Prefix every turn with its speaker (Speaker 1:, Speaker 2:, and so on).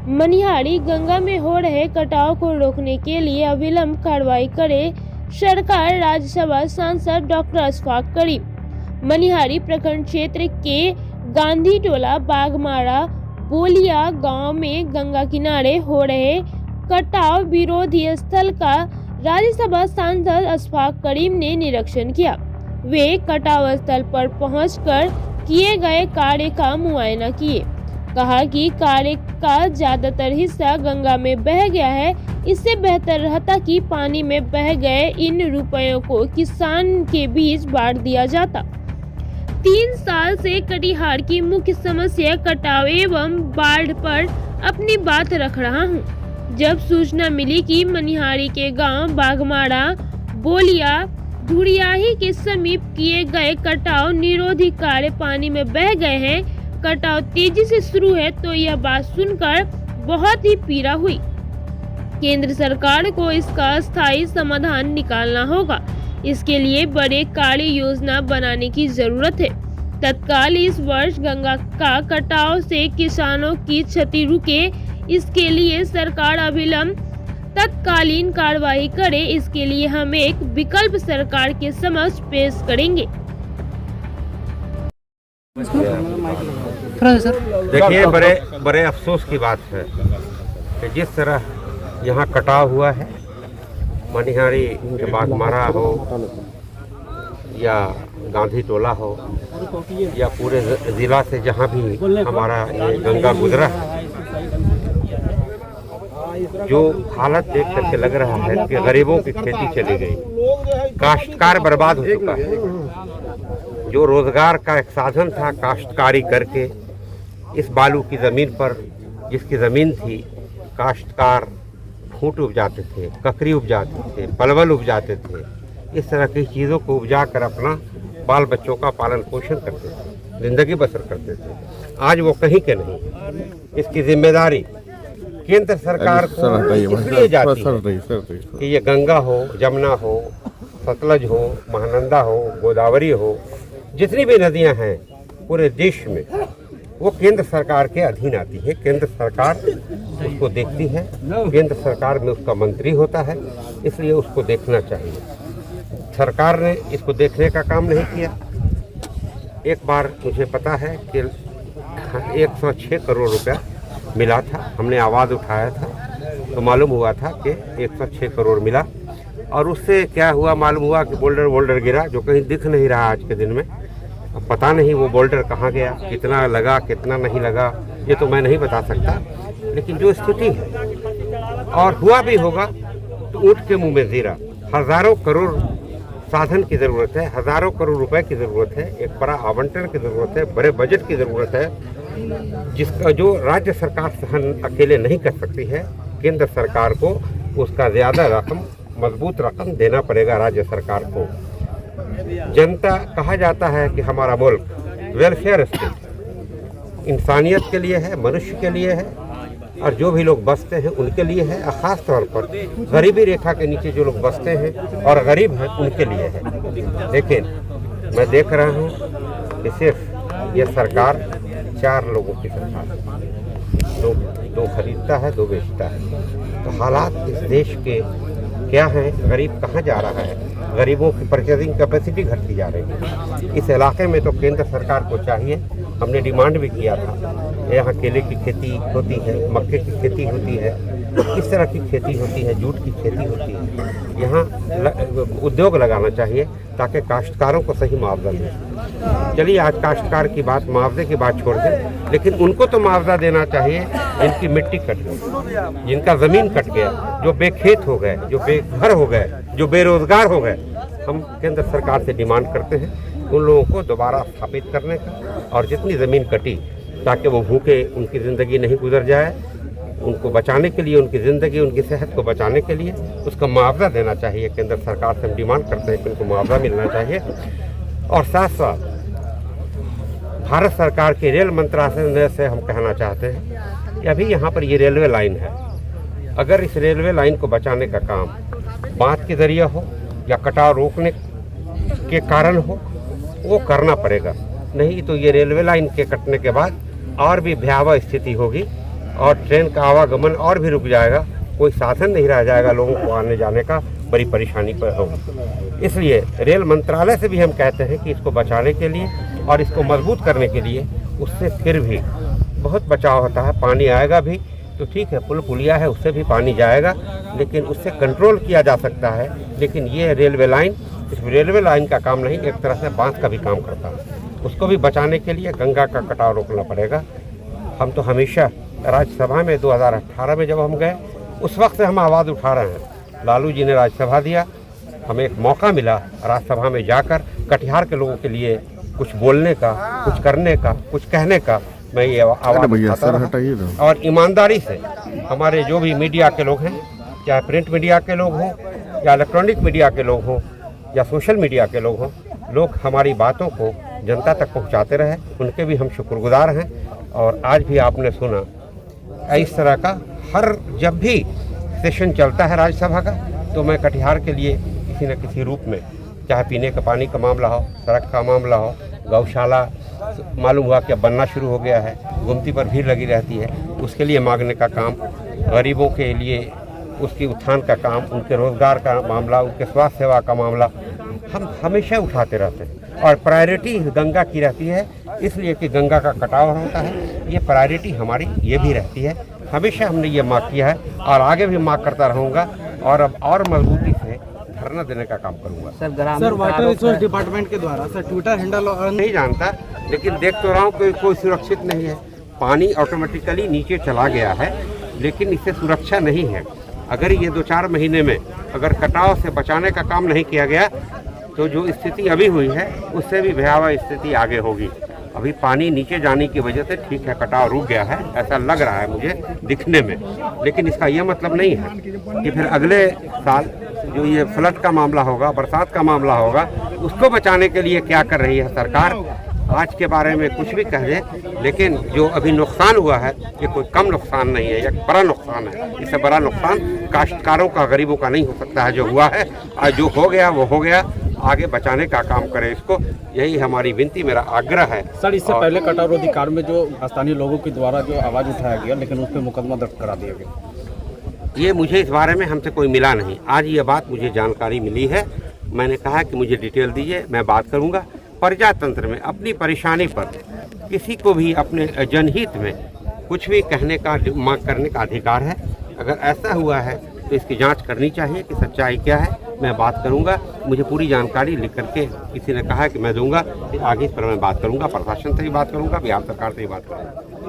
Speaker 1: मनिहारी गंगा में हो रहे कटाव को रोकने के लिए अविलंब कार्रवाई करे सरकार। राज्यसभा सांसद डॉक्टर अशफाक करीम मनिहारी प्रखंड क्षेत्र के गांधी टोला बागमारा बोलिया गांव में गंगा किनारे हो रहे कटाव विरोधी स्थल का राज्यसभा सांसद अशफाक करीम ने निरीक्षण किया। वे कटाव स्थल पर पहुंचकर किए गए कार्य का मुआयना किए। कहा कि कार्य का ज्यादातर हिस्सा गंगा में बह गया है। इससे बेहतर रहता कि पानी में बह गए इन रुपयों को किसान के बीच बांट दिया जाता। 3 साल से कटिहार की मुख्य समस्या कटाव एवं बाढ़ पर अपनी बात रख रहा हूं। जब सूचना मिली कि मनिहारी के गांव बागमारा बोलिया धुरियाही के समीप किए गए कटाव निरोधी कार्य पानी में बह गए हैं, कटाव तेजी से शुरू है, तो यह बात सुनकर बहुत ही पीड़ा हुई। केंद्र सरकार को इसका स्थायी समाधान निकालना होगा। इसके लिए बड़े कार्य योजना बनाने की जरूरत है। तत्काल इस वर्ष गंगा का कटाव से किसानों की क्षति रुके, इसके लिए सरकार अविलंब तत्कालीन कार्रवाई करे। इसके लिए हम एक विकल्प सरकार के समक्ष पेश करेंगे।
Speaker 2: देखिए, बड़े अफसोस की बात है कि जिस तरह यहाँ कटाव हुआ है, मनिहारी के बागमारा हो या गांधी टोला हो या पूरे जिला से जहाँ भी हमारा ये गंगा गुजरा है, जो हालत देख करके लग रहा है कि गरीबों की खेती चली गई, काश्तकार बर्बाद हो चुका है। जो रोजगार का एक साधन था काश्तकारी करके, इस बालू की ज़मीन पर जिसकी ज़मीन थी, काश्तकार फूट उपजाते थे, ककड़ी उपजाते थे, पलवल उपजाते थे। इस तरह की चीज़ों को उपजा कर अपना बाल बच्चों का पालन पोषण करते थे, जिंदगी बसर करते थे। आज वो कहीं के नहीं। इसकी जिम्मेदारी केंद्र सरकार को इसलिए जाती है कि ये गंगा हो, जमुना हो, सतलज हो, महानंदा हो, गोदावरी हो, जितनी भी नदियां हैं पूरे देश में, वो केंद्र सरकार के अधीन आती है। केंद्र सरकार उसको देखती है, केंद्र सरकार में उसका मंत्री होता है, इसलिए उसको देखना चाहिए। सरकार ने इसको देखने का काम नहीं किया। एक बार मुझे पता है कि 106 करोड़ रुपया मिला था, हमने आवाज़ उठाया था तो मालूम हुआ था कि 106 करोड़ मिला, और उससे क्या हुआ मालूम हुआ कि बोल्डर गिरा, जो कहीं दिख नहीं रहा आज के दिन में। अब पता नहीं वो बोल्डर कहाँ गया, कितना लगा कितना नहीं लगा, ये तो मैं नहीं बता सकता। लेकिन जो स्थिति है, और हुआ भी होगा तो ऊँट के मुँह में जीरा। हज़ारों करोड़ साधन की ज़रूरत है, हज़ारों करोड़ रुपए की ज़रूरत है, एक बड़ा आवंटन की ज़रूरत है, बड़े बजट की ज़रूरत है, जिसका जो राज्य सरकार सहन अकेले नहीं कर सकती है। केंद्र सरकार को उसका ज़्यादा रकम, मजबूत रकम देना पड़ेगा राज्य सरकार को। जनता, कहा जाता है कि हमारा मुल्क वेलफेयर स्टेट, इंसानियत के लिए है, मनुष्य के लिए है, और जो भी लोग बसते हैं उनके लिए है। और ख़ास तौर पर गरीबी रेखा के नीचे जो लोग बसते हैं और गरीब हैं उनके लिए है। लेकिन मैं देख रहा हूँ कि सिर्फ ये सरकार 4 लोगों की सरकार, दो खरीदता है, 2 बेचता है। तो हालात इस देश के क्या हैं, गरीब कहाँ जा रहा है, गरीबों की परचेजिंग कैपेसिटी घटती जा रही है। इस इलाके में तो केंद्र सरकार को चाहिए, हमने डिमांड भी किया था, यहाँ केले की खेती होती है, मक्के की खेती होती है, इस तरह की खेती होती है, जूट की खेती होती है, यहाँ उद्योग लगाना चाहिए ताकि काश्तकारों को सही मुआवजा मिले। चलिए, आज काश्तकार की बात, मुआवजे की बात छोड़ दें, लेकिन उनको तो मुआवजा देना चाहिए जिनकी मिट्टी कट गई, जिनका ज़मीन कट गया, जो बेखेत हो गए, जो बेघर हो गए, जो बेरोजगार हो गए। हम केंद्र सरकार से डिमांड करते हैं उन लोगों को दोबारा स्थापित करने का, और जितनी ज़मीन कटी ताकि वो भूखे उनकी ज़िंदगी नहीं गुजर जाए, उनको बचाने के लिए, उनकी ज़िंदगी, उनकी सेहत को बचाने के लिए उसका मुआवजा देना चाहिए। केंद्र सरकार से हम डिमांड करते हैं कि उनको मुआवजा मिलना चाहिए। और साथ साथ भारत सरकार के रेल मंत्रालय से हम कहना चाहते हैं कि अभी यहाँ पर ये रेलवे लाइन है, अगर इस रेलवे लाइन को बचाने का काम बांध के जरिए हो या कटाव रोकने के कारण हो, वो करना पड़ेगा। नहीं तो ये रेलवे लाइन के कटने के बाद और भी भयावह स्थिति होगी और ट्रेन का आवागमन और भी रुक जाएगा, कोई साधन नहीं रह जाएगा लोगों को आने जाने का, बड़ी परेशानी पर होगी। इसलिए रेल मंत्रालय से भी हम कहते हैं कि इसको बचाने के लिए और इसको मजबूत करने के लिए, उससे फिर भी बहुत बचाव होता है। पानी आएगा भी तो ठीक है, पुल पुलिया है उससे भी पानी जाएगा, लेकिन उससे कंट्रोल किया जा सकता है। लेकिन ये रेलवे लाइन सिर्फ रेलवे लाइन का काम नहीं, एक तरह से बांध का भी काम करता है। उसको भी बचाने के लिए गंगा का कटाव रोकना पड़ेगा। हम तो हमेशा राज्यसभा में 2018 में जब हम गए, उस वक्त से हम आवाज़ उठा रहे हैं। लालू जी ने राज्यसभा दिया, हमें एक मौका मिला राज्यसभा में जाकर कटिहार के लोगों के लिए कुछ बोलने का, कुछ करने का, कुछ कहने का। मैं ये आवाज़ उठाता रहा और ईमानदारी से हमारे जो भी मीडिया के लोग हैं, चाहे प्रिंट मीडिया के लोग हों या इलेक्ट्रॉनिक मीडिया के लोग हों या सोशल मीडिया के लोग हों, लोग हमारी बातों को जनता तक पहुंचाते रहे, उनके भी हम शुक्रगुजार हैं। और आज भी आपने सुना इस तरह का हर जब भी सेशन चलता है राज्यसभा का, तो मैं कटिहार के लिए किसी न किसी रूप में, चाहे पीने का पानी का मामला हो, सड़क का मामला हो, गौशाला मालूम हुआ कि बनना शुरू हो गया है, गुमती पर भीड़ लगी रहती है, उसके लिए मांगने का काम, गरीबों के लिए उसकी उत्थान का काम, उनके रोज़गार का मामला, उनके स्वास्थ्य सेवा का मामला हम हमेशा उठाते रहते हैं। और प्रायोरिटी गंगा की रहती है, इसलिए कि गंगा का कटाव होता है, ये प्रायोरिटी हमारी ये भी रहती है। हमेशा हमने ये मांग किया है और आगे भी मांग करता रहूँगा और अब और मजबूती से धरना देने का काम करूँगा।
Speaker 3: सर वाटर रिसोर्स डिपार्टमेंट के द्वारा सर ट्विटर हैंडल
Speaker 2: नहीं जानता, लेकिन देख तो रहा हूँ कि कोई सुरक्षित नहीं है। पानी ऑटोमेटिकली नीचे चला गया है, लेकिन इससे सुरक्षा नहीं है। अगर ये 2-4 महीने में अगर कटाव से बचाने का काम नहीं किया गया, तो जो स्थिति अभी हुई है उससे भी भयावह स्थिति आगे होगी। अभी पानी नीचे जाने की वजह से ठीक है, कटाव रुक गया है, ऐसा लग रहा है मुझे दिखने में, लेकिन इसका यह मतलब नहीं है कि फिर अगले साल जो ये फ्लड का मामला होगा, बरसात का मामला होगा, उसको बचाने के लिए क्या कर रही है सरकार। आज के बारे में कुछ भी कह दे, लेकिन जो अभी नुकसान हुआ है ये कोई कम नुकसान नहीं है, एक बड़ा नुकसान है। इससे बड़ा नुकसान काश्तकारों का, गरीबों का नहीं हो सकता है। जो हुआ है और जो हो गया वो हो गया, आगे बचाने का काम करें इसको, यही हमारी विनती, मेरा आग्रह है।
Speaker 3: सर इससे पहले कटाव अधिकार में जो स्थानीय लोगों के द्वारा जो आवाज़ उठाया गया, लेकिन उस पर मुकदमा दर्ज करा दिया गया।
Speaker 2: ये मुझे इस बारे में हमसे कोई मिला नहीं, आज ये बात मुझे जानकारी मिली है। मैंने कहा कि मुझे डिटेल दीजिए, मैं बात करूँगा। प्रजातंत्र में अपनी परेशानी पर किसी को भी अपने जनहित में कुछ भी कहने का, मांग करने का अधिकार है। अगर ऐसा हुआ है तो इसकी जांच करनी चाहिए कि सच्चाई क्या है। मैं बात करूंगा, मुझे पूरी जानकारी लिख करके किसी ने कहा कि मैं दूंगा, आगे इस पर मैं बात करूंगा, प्रशासन से भी बात करूंगा, बिहार सरकार से भी बात करूंगा।